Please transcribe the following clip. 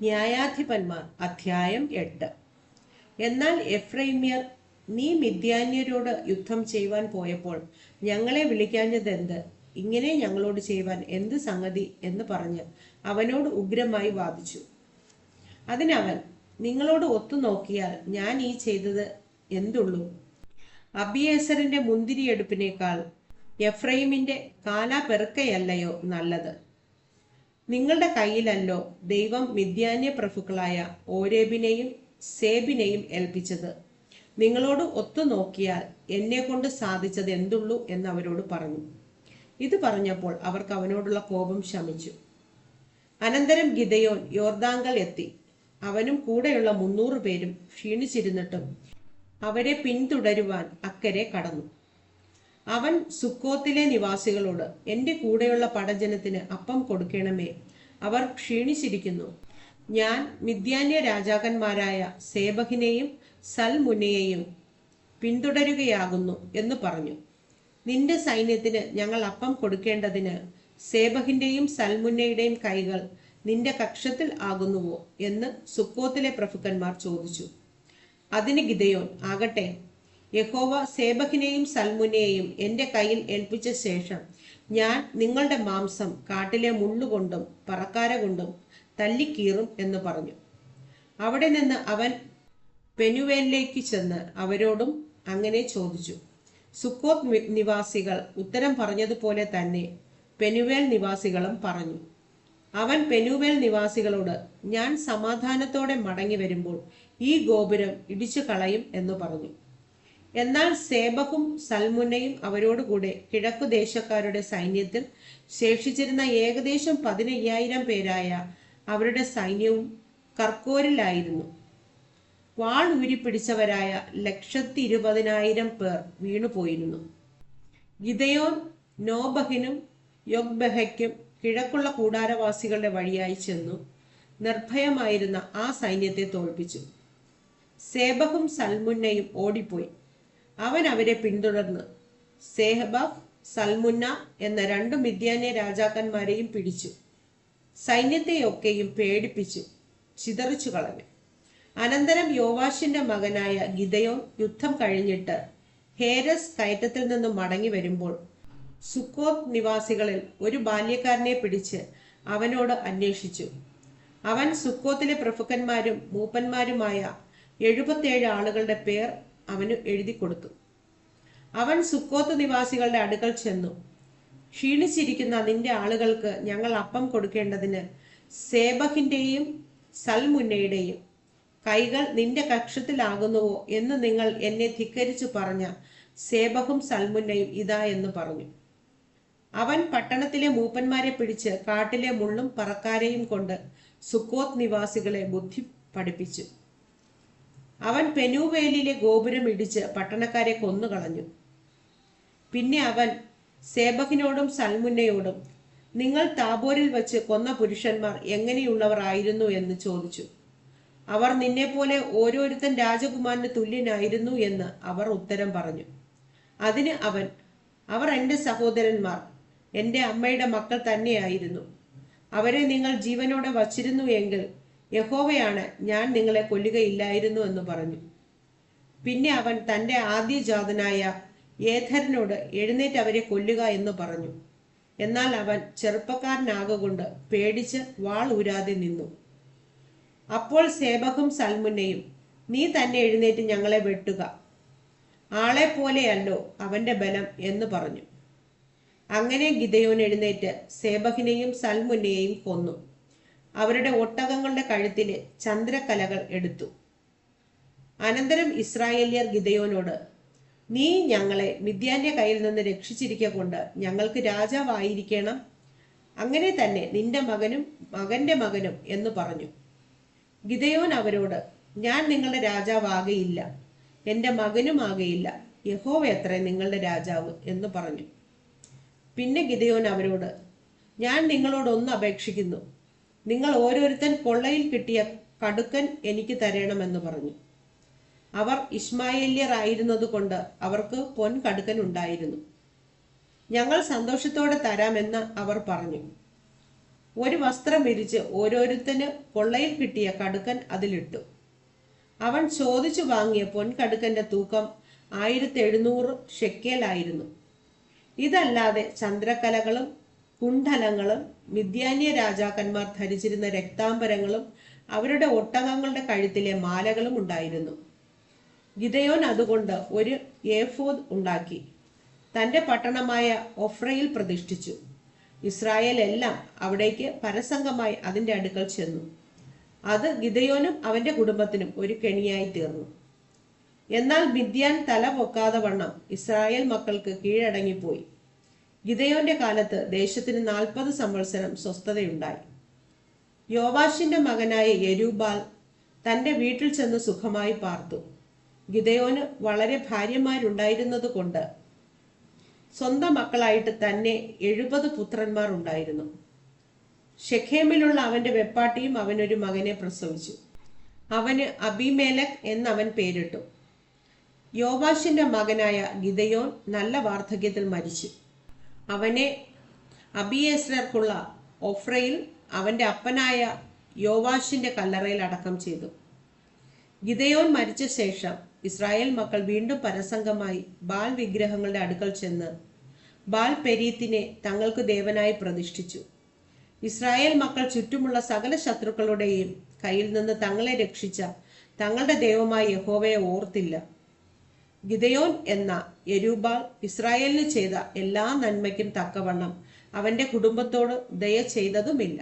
ന്യായാധിപന്മാർ അധ്യായം 8. എന്നാൽ എഫ്രൈമ്യർ, നീ മിദ്യാന്യരോട് യുദ്ധം ചെയ്യുവാൻ പോയപ്പോൾ ഞങ്ങളെ വിളിക്കാഞ്ഞതെന്ത്? ഇങ്ങനെ ഞങ്ങളോട് ചെയ്യുവാൻ എന്ത് സംഗതി എന്ന് പറഞ്ഞ് അവനോട് ഉഗ്രമായി വാദിച്ചു. അതിനവൻ, നിങ്ങളോട് ഒത്തുനോക്കിയാൽ ഞാൻ ഈ ചെയ്തത് എന്തുള്ളൂ? അബിയേസറിന്റെ മുന്തിരിയെടുപ്പിനേക്കാൾ എഫ്രൈമിന്റെ കാല പെറുക്കയല്ലയോ നല്ലത്? നിങ്ങളുടെ കയ്യിലല്ലോ ദൈവം മിദ്യാന്യ പ്രഭുക്കളായ ഓരേബിനെയും സേബിനെയും ഏൽപ്പിച്ചത്. നിങ്ങളോട് ഒത്തുനോക്കിയാൽ എന്നെ കൊണ്ട് സാധിച്ചത് എന്തുള്ളൂ എന്ന് അവരോട് പറഞ്ഞു. ഇത് പറഞ്ഞപ്പോൾ അവർക്ക് അവനോടുള്ള കോപം ശമിച്ചു. അനന്തരം ഗിദെയോൻ യോർദാങ്കൽ എത്തി. അവനും കൂടെയുള്ള 300 പേരും ക്ഷീണിച്ചിരുന്നിട്ടും അവരെ പിന്തുടരുവാൻ അക്കരെ കടന്നു. അവൻ സുക്കോത്തിലെ നിവാസികളോട്, എന്റെ കൂടെയുള്ള പടജനത്തിന് അപ്പം കൊടുക്കണമേ, അവർ ക്ഷീണിച്ചിരിക്കുന്നു. ഞാൻ മിദ്യാന്യ രാജാക്കന്മാരായ സേബഹിനെയും സൽമുന്നയെയും പിന്തുടരുകയാകുന്നു എന്ന് പറഞ്ഞു. നിന്റെ സൈന്യത്തിന് ഞങ്ങൾ അപ്പം കൊടുക്കേണ്ടതിന് സേബഹിന്റെയും സൽമുന്നയുടെയും കൈകൾ നിന്റെ കക്ഷത്തിൽ ആകുന്നുവോ എന്ന് സുക്കോത്തിലെ പ്രഭുക്കന്മാർ ചോദിച്ചു. അതിന് ഗിദെയോൻ, ആകട്ടെ, യഹോവ സേബഹിനെയും സൽമുന്നയെയും എന്റെ കയ്യിൽ ഏൽപ്പിച്ച ശേഷം ഞാൻ നിങ്ങളുടെ മാംസം കാട്ടിലെ മുള്ളുകൊണ്ടും പറക്കാര കൊണ്ടും തല്ലിക്കീറും എന്ന് പറഞ്ഞു. അവിടെ നിന്ന് അവൻ പെനുവേലിലേക്ക് ചെന്ന് അവരോടും അങ്ങനെ ചോദിച്ചു. സുക്കോത്ത് നിവാസികൾ ഉത്തരം പറഞ്ഞതുപോലെ തന്നെ പെനുവേൽ നിവാസികളും പറഞ്ഞു. അവൻ പെനുവേൽ നിവാസികളോട്, ഞാൻ സമാധാനത്തോടെ മടങ്ങി വരുമ്പോൾ ഈ ഗോപുരം ഇടിച്ചു കളയും എന്ന് പറഞ്ഞു. എന്നാൽ സേബഹും സൽമുന്നയും അവരോടുകൂടെ കിഴക്കുദേശക്കാരുടെ സൈന്യത്തിൽ ശേഷിച്ചിരുന്ന ഏകദേശം 15,000 പേരായ അവരുടെ സൈന്യവും കർക്കോരിലായിരുന്നു. വാൾ ഊരിപ്പിടിച്ചവരായ 120,000 പേർ വീണുപോയിരുന്നു. ഗിദെയോൻ നോബഹിനും യൊഗ്ബെഹയ്ക്കും കിഴക്കുള്ള കൂടാരവാസികളുടെ വഴിയായി ചെന്നു നിർഭയമായിരുന്ന ആ സൈന്യത്തെ തോൽപ്പിച്ചു. സേബഹും സൽമുന്നയും ഓടിപ്പോയി. അവൻ അവരെ പിന്തുടർന്ന് സേബഹ്, സൽമുന്ന എന്ന 2 മിദ്യാന്യ രാജാക്കന്മാരെയും പിടിച്ചു. സൈന്യത്തെയൊക്കെയും പേടിപ്പിച്ചു ചിതറിച്ചു കളഞ്ഞു. അനന്തരം യോവാശിന്റെ മകനായ ഗിദെയോൻ യുദ്ധം കഴിഞ്ഞിട്ട് ഹേരസ് കയറ്റത്തിൽ നിന്നും മടങ്ങി വരുമ്പോൾ സുക്കോത്ത് നിവാസികളിൽ ഒരു ബാല്യക്കാരനെ പിടിച്ച് അവനോട് അന്വേഷിച്ചു. അവൻ സുക്കോത്തിലെ പ്രഭുക്കന്മാരും മൂപ്പന്മാരുമായ 77 ആളുകളുടെ പേർ അവന് എഴുതി കൊടുത്തു. അവൻ സുക്കോത്ത് നിവാസികളുടെ അടുക്കൽ ചെന്നു, ക്ഷീണിച്ചിരിക്കുന്ന നിന്റെ ആളുകൾക്ക് ഞങ്ങൾ അപ്പം കൊടുക്കേണ്ടതിന് സേബഹിന്റെയും സൽമുന്നയുടെയും കൈകൾ നിന്റെ കക്ഷത്തിലാകുന്നുവോ എന്ന് നിങ്ങൾ എന്നെ ധിക്കരിച്ചു പറഞ്ഞ സേബഹും സൽമുന്നയും ഇതാ എന്ന് പറഞ്ഞു. അവൻ പട്ടണത്തിലെ മൂപ്പന്മാരെ പിടിച്ച് കാട്ടിലെ മുള്ളും പറക്കാരെയും കൊണ്ട് സുക്കോത്ത് നിവാസികളെ ബുദ്ധി പഠിപ്പിച്ചു. അവൻ പെനുവേലിലെ ഗോപുരം ഇടിച്ച് പട്ടണക്കാരെ കൊന്നുകളഞ്ഞു. പിന്നെ അവൻ സേബഹിനോടും സൽമുന്നയോടും, നിങ്ങൾ താബോരിൽ വച്ച് കൊന്ന പുരുഷന്മാർ എങ്ങനെയുള്ളവർ ആയിരുന്നു എന്ന് ചോദിച്ചു. അവർ നിന്നെപ്പോലെ ഓരോരുത്തൻ രാജകുമാരന് തുല്യനായിരുന്നു എന്ന് അവർ ഉത്തരം പറഞ്ഞു. അതിന് അവൻ, അവർ എൻ്റെ സഹോദരന്മാർ, എൻ്റെ അമ്മയുടെ മക്കൾ തന്നെയായിരുന്നു. അവരെ നിങ്ങൾ ജീവനോടെ വച്ചിരുന്നു എങ്കിൽ യഹോവയാണ്, ഞാൻ നിങ്ങളെ കൊല്ലുകയില്ലായിരുന്നു എന്ന് പറഞ്ഞു. പിന്നെ അവൻ തൻ്റെ ആദ്യജാതനായ ഏഥരനോട്, എഴുന്നേറ്റ് അവരെ കൊല്ലുക എന്ന് പറഞ്ഞു. എന്നാൽ അവൻ ചെറുപ്പക്കാരനാകൊണ്ട് പേടിച്ച് വാൾ ഊരാതെ നിന്നു. അപ്പോൾ സേബഹും സൽമുന്നയും, നീ തന്നെ എഴുന്നേറ്റ് ഞങ്ങളെ വെട്ടുക, ആളെ പോലെയല്ലോ അവന്റെ ബലം എന്ന് പറഞ്ഞു. അങ്ങനെ ഗിദെയോൻ എഴുന്നേറ്റ് സേബഹിനെയും സൽമുന്നയെയും കൊന്നു. അവരുടെ ഒട്ടകങ്ങളുടെ കഴുത്തിലെ ചന്ദ്രക്കലകൾ എടുത്തു. അനന്തരം ഇസ്രായേല്യർ ഗിദെയോനോട്, നീ ഞങ്ങളെ മിദ്യാന്റെ കയ്യിൽ നിന്ന് രക്ഷിച്ചിരിക്കൊണ്ട് ഞങ്ങൾക്ക് രാജാവായിരിക്കണം, അങ്ങനെ തന്നെ നിന്റെ മകനും മകന്റെ മകനും എന്ന് പറഞ്ഞു. ഗിദെയോൻ അവരോട്, ഞാൻ നിങ്ങളുടെ രാജാവാകയില്ല, എൻ്റെ മകനും ആകയില്ല, യഹോവയത്രേ നിങ്ങളുടെ രാജാവ് എന്ന് പറഞ്ഞു. പിന്നെ ഗിദെയോൻ അവരോട്, ഞാൻ നിങ്ങളോടൊന്ന് അപേക്ഷിക്കുന്നു, നിങ്ങൾ ഓരോരുത്തൻ കൊള്ളയിൽ കിട്ടിയ കടുക്കൻ എനിക്ക് തരണമെന്ന് പറഞ്ഞു. അവർ ഇശ്മായേല്യർ ആയിരുന്നത് കൊണ്ട് അവർക്ക് പൊൻ കടുക്കൻ ഉണ്ടായിരുന്നു. ഞങ്ങൾ സന്തോഷത്തോടെ തരാമെന്ന് അവർ പറഞ്ഞു. ഒരു വസ്ത്രം വിരിച്ച് ഓരോരുത്തന് കൊള്ളയിൽ കിട്ടിയ കടുക്കൻ അതിലിട്ടു. അവൻ ചോദിച്ചു വാങ്ങിയ പൊൻകടുക്കന്റെ തൂക്കം 1700 ഷെക്കേലായിരുന്നു. ഇതല്ലാതെ ചന്ദ്രക്കലകളും കുണ്ഡലങ്ങളും മിദ്യാന്യ രാജാക്കന്മാർ ധരിച്ചിരുന്ന രക്താംബരങ്ങളും അവരുടെ ഒട്ടകങ്ങളുടെ കഴുത്തിലെ മാലകളും ഉണ്ടായിരുന്നു. ഗിദെയോൻ അതുകൊണ്ട് ഒരു ഏഫോദ് ഉണ്ടാക്കി തന്റെ പട്ടണമായ ഒഫ്രയിൽ പ്രതിഷ്ഠിച്ചു. ഇസ്രായേൽ എല്ലാം അവിടേക്ക് പരസംഗമായി അതിന്റെ അടുക്കൽ ചെന്നു. അത് ഗിദെയോനും അവന്റെ കുടുംബത്തിനും ഒരു കെണിയായി തീർന്നു. എന്നാൽ മിദ്യാൻ തല പൊക്കാതെ വണ്ണം ഇസ്രായേൽ മക്കൾക്ക് കീഴടങ്ങിപ്പോയി. ഗിദെയോന്റെ കാലത്ത് ദേശത്തിന് 40 സംവത്സരം സ്വസ്ഥതയുണ്ടായി. യോവാശിന്റെ മകനായ യെരുബാൽ തന്റെ വീട്ടിൽ ചെന്ന് സുഖമായി പാർത്തു. ഗിദെയോന് വളരെ ഭാര്യമാരുണ്ടായിരുന്നത് കൊണ്ട് സ്വന്തം മക്കളായിട്ട് തന്നെ 70 പുത്രന്മാർ ഉണ്ടായിരുന്നു. ഷെഖേമിലുള്ള അവന്റെ വെപ്പാട്ടിയും അവനൊരു മകനെ പ്രസവിച്ചു. അവന് അബിമേലക് എന്നവൻ പേരിട്ടു. യോവാശിന്റെ മകനായ ഗിദെയോൻ നല്ല വാർദ്ധക്യത്തിൽ മരിച്ചു. അവനെ അബിയേസ്രർക്കുള്ള ഒഫ്രയിൽ അവന്റെ അപ്പനായ യോവാശിന്റെ കല്ലറയിൽ അടക്കം ചെയ്തു. ഗിദെയോൻ മരിച്ച ശേഷം ഇസ്രായേൽ മക്കൾ വീണ്ടും പരസംഗമായി ബാൽ വിഗ്രഹങ്ങളുടെ അടുക്കൽ ചെന്ന് ബാൽ പെരീത്തിനെ തങ്ങൾക്ക് ദേവനായി പ്രതിഷ്ഠിച്ചു. ഇസ്രായേൽ മക്കൾ ചുറ്റുമുള്ള സകല ശത്രുക്കളുടെയും കയ്യിൽ നിന്ന് തങ്ങളെ രക്ഷിച്ച തങ്ങളുടെ ദൈവമായ യഹോവയെ ഓർത്തില്ല. ഗിദെയോൻ എന്ന യെരുബാൽ ഇസ്രായേലിന് ചെയ്ത എല്ലാ നന്മയ്ക്കും തക്കവണ്ണം അവന്റെ കുടുംബത്തോട് ദയ ചെയ്തതുമില്ല.